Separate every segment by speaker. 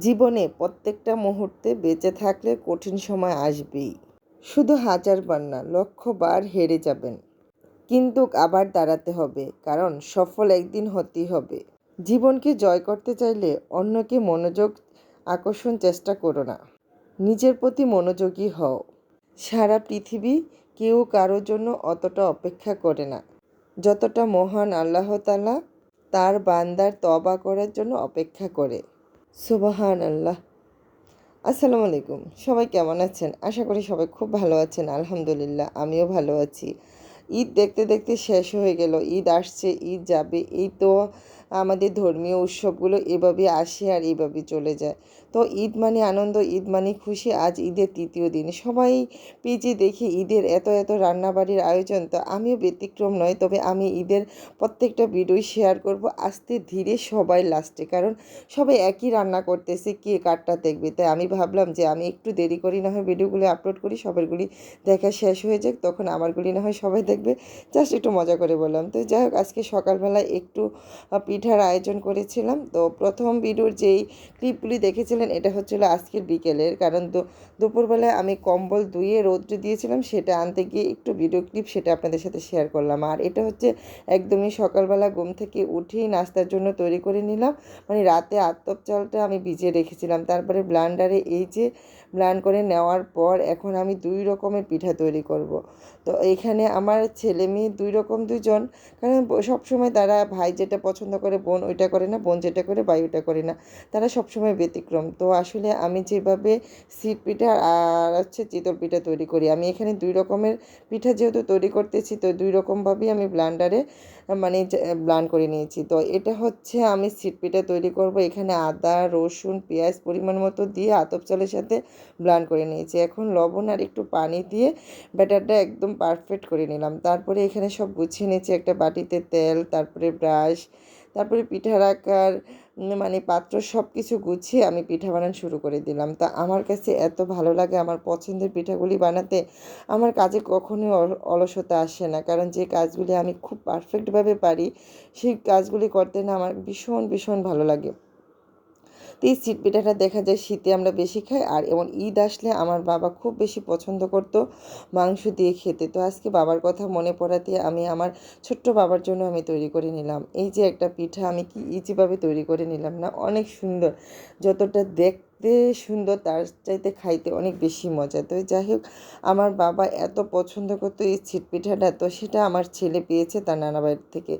Speaker 1: জীবনে প্রত্যেকটা মুহূর্তে বেঁচে থাকলে কঠিন সময় আসবেই। শুধু হাজারবার না, লক্ষবার হেরে যাবেন, কিন্তু আবার দাঁড়াতে হবে, কারণ সফল একদিন হতেই হবে। জীবনকে জয় করতে চাইলে অন্যকে মনোযোগ আকর্ষণ চেষ্টা করো না, নিজের প্রতি মনোযোগী হও। সারা পৃথিবী কেউ কারোর জন্য অতটা অপেক্ষা করে না যতটা মহান আল্লাহ তাআলা তার বান্দার তওবা করার জন্য অপেক্ষা করে। সুবহান আল্লাহ। আসসালামু আলাইকুম, সবাই কেমন আছেন? আশা করি সবাই খুব ভালো আছেন। আলহামদুলিল্লাহ, আমিও ভালো আছি। ঈদ দেখতে দেখতে শেষ হয়ে গেল। ঈদ আসছে, ঈদ যাবে। এই তো আমাদের ধর্মীয় উৎসবগুলো এভাবেই আসে আর এভাবেই চলে যায়। তো ঈদ মানে আনন্দ, ঈদ মানে খুশি। আজ ঈদের তৃতীয় দিন। সবাই পেজে দেখি ঈদের এত এত রান্নাবাড়ির আয়োজন। তো আমিও ব্যতিক্রম নয়, তবে আমি ঈদের প্রত্যেকটা ভিডিও শেয়ার করব আস্তে ধীরে, সবাই লাস্টে, কারণ সবাই একই রান্না করতেছে, কে কারটা দেখবে। তাই আমি ভাবলাম যে আমি একটু দেরি করি, না হয় ভিডিওগুলি আপলোড করি, সবারগুলি দেখা শেষ হয়ে যাক, তখন আমারগুলি না হয় সবাই দেখবে। জাস্ট একটু মজা করে বললাম। তো যাই হোক, আজকে সকালবেলায় একটু পিঠার আয়োজন করেছিলাম। তো প্রথম ভিডিওর যেই ক্লিপগুলি দেখেছিলেন এটা হচ্ছিলো আজকের বিকেলের, কারণ দুপুরবেলায় আমি কম্বল ধুয়ে রৌদ্রে দিয়েছিলাম, সেটা আনতে গিয়ে একটু ভিডিও ক্লিপ সেটা আপনাদের সাথে শেয়ার করলাম। আর এটা হচ্ছে একদমই সকালবেলা ঘুম থেকে উঠেই নাস্তার জন্য তৈরি করে নিলাম। মানে রাতে আতপ চালটা আমি ভিজিয়ে রেখেছিলাম, তারপরে ব্লান্ডারে এই যে ব্লান্ড করে নেওয়ার পর এখন আমি 2 রকমের পিঠা তৈরি করব। তো এইখানে আমার ছেলে মেয়ে 2 রকম 2জন, কারণ সবসময় তারা ভাই যেটা পছন্দ করে বোন ওইটা করে না, বোন যেটা করে ভাই ওইটা করে না, তারা সবসময় ব্যতিক্রম। তো আসলে আমি যেভাবে সিট পিঠা আর হচ্ছে চিতল পিঠা তৈরি করি, আমি এখানে 2 রকমের পিঠা যেহেতু তৈরি করতেছি, তো 2 রকমভাবেই আমি ব্লান্ডারে মানে ব্লান্ড করে নিয়েছি। তো এটা হচ্ছে আমি সিট পিঠা তৈরি করব। এখানে আদা রসুন পেঁয়াজ পরিমাণ মতো দিয়ে আতপ চালের সাথে ব্লান্ড করে নিয়েছি। এখন লবণ আর একটু পানি দিয়ে ব্যাটারটা একদম পারফেক্ট করে নিলাম। তারপরে এখানে সব গুছিয়ে নিয়েছি একটা বাটিতে, তেল, তারপরে ব্রাশ, তারপরে পিঠা রাখার মানে পাত্র, সব কিছু গুছিয়ে আমি পিঠা বানানো শুরু করে দিলাম। তা আমার কাছে এত ভালো লাগে আমার পছন্দের পিঠাগুলি বানাতে। আমার কাজে কখনোই অলসতা আসে না, কারণ যে কাজগুলি আমি খুব পারফেক্টভাবে পারি সেই কাজগুলি করতে না আমার ভীষণ ভীষণ ভালো লাগে। তো এই সিট পিঠাটা দেখা যায় শীতে আমরা বেশি খাই, আর এমন ঈদ আসলে আমার বাবা খুব বেশি পছন্দ করতো মাংস দিয়ে খেতে। তো আজকে বাবার কথা মনে পড়াতে আমি আমার ছোট্ট বাবার জন্য আমি তৈরি করে নিলাম। এই যে একটা পিঠা আমি কি ইজিভাবে তৈরি করে নিলাম না, অনেক সুন্দর। যতটা দেখতে সুন্দর তার চাইতে খাইতে অনেক বেশি মজা। তো যাই হোক, আমার বাবা এত পছন্দ করতো এই ছিট পিঠাটা, তো সেটা আমার ছেলে পেয়েছে তার নানা বাড়ির থেকে।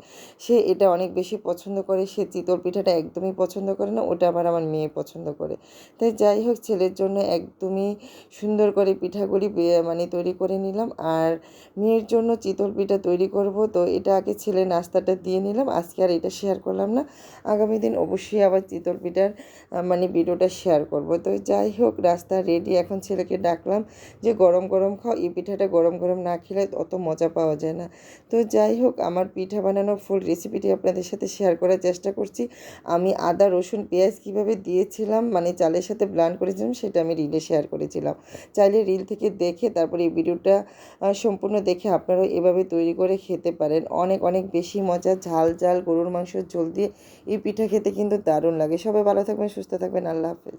Speaker 1: সে এটা অনেক বেশি পছন্দ করে। সে চিতল পিঠাটা একদমই পছন্দ করে না, ওটা আবার আমার মেয়ে পছন্দ করে। তাই যাই হোক, ছেলের জন্য একদমই সুন্দর করে পিঠাগুলি মানে তৈরি করে নিলাম, আর মেয়ের জন্য চিতল পিঠা তৈরি করব। তো এটা আগে ছেলে নাস্তাটা দিয়ে নিলাম, আজকে আর এটা শেয়ার করলাম না। আগামী দিন অবশ্যই আবার চিতল পিঠার মানে ভিডিওটা শেয়ার করব। তো যাই হোক, রাস্তা রেডি, এখন ছেলেকে ডাকলাম যে গরম গরম খাও, এই পিঠাটা গরম গরম না খেলে অত মজা পাওয়া যায় না। তো যাই হোক, আমার পিঠা বানানোর ফুল রেসিপিটি আপনাদের সাথে শেয়ার করার চেষ্টা করছি। আমি আদা রসুন পেঁয়াজ কীভাবে দিয়েছিলাম, মানে চালের সাথে ব্লেন্ড করেছিলাম, সেটা আমি রিলে শেয়ার করেছিলাম। চাইলে রিল থেকে দেখে তারপরে এই ভিডিওটা সম্পূর্ণ দেখে আপনারাও এভাবে তৈরি করে খেতে পারেন। অনেক অনেক বেশি মজা। ঝাল ঝাল গরুর মাংসের ঝোল দিয়ে এই পিঠা খেতে কিন্তু দারুণ লাগে। সবাই ভালো থাকবেন, সুস্থ থাকবেন। আল্লাহ হাফেজ।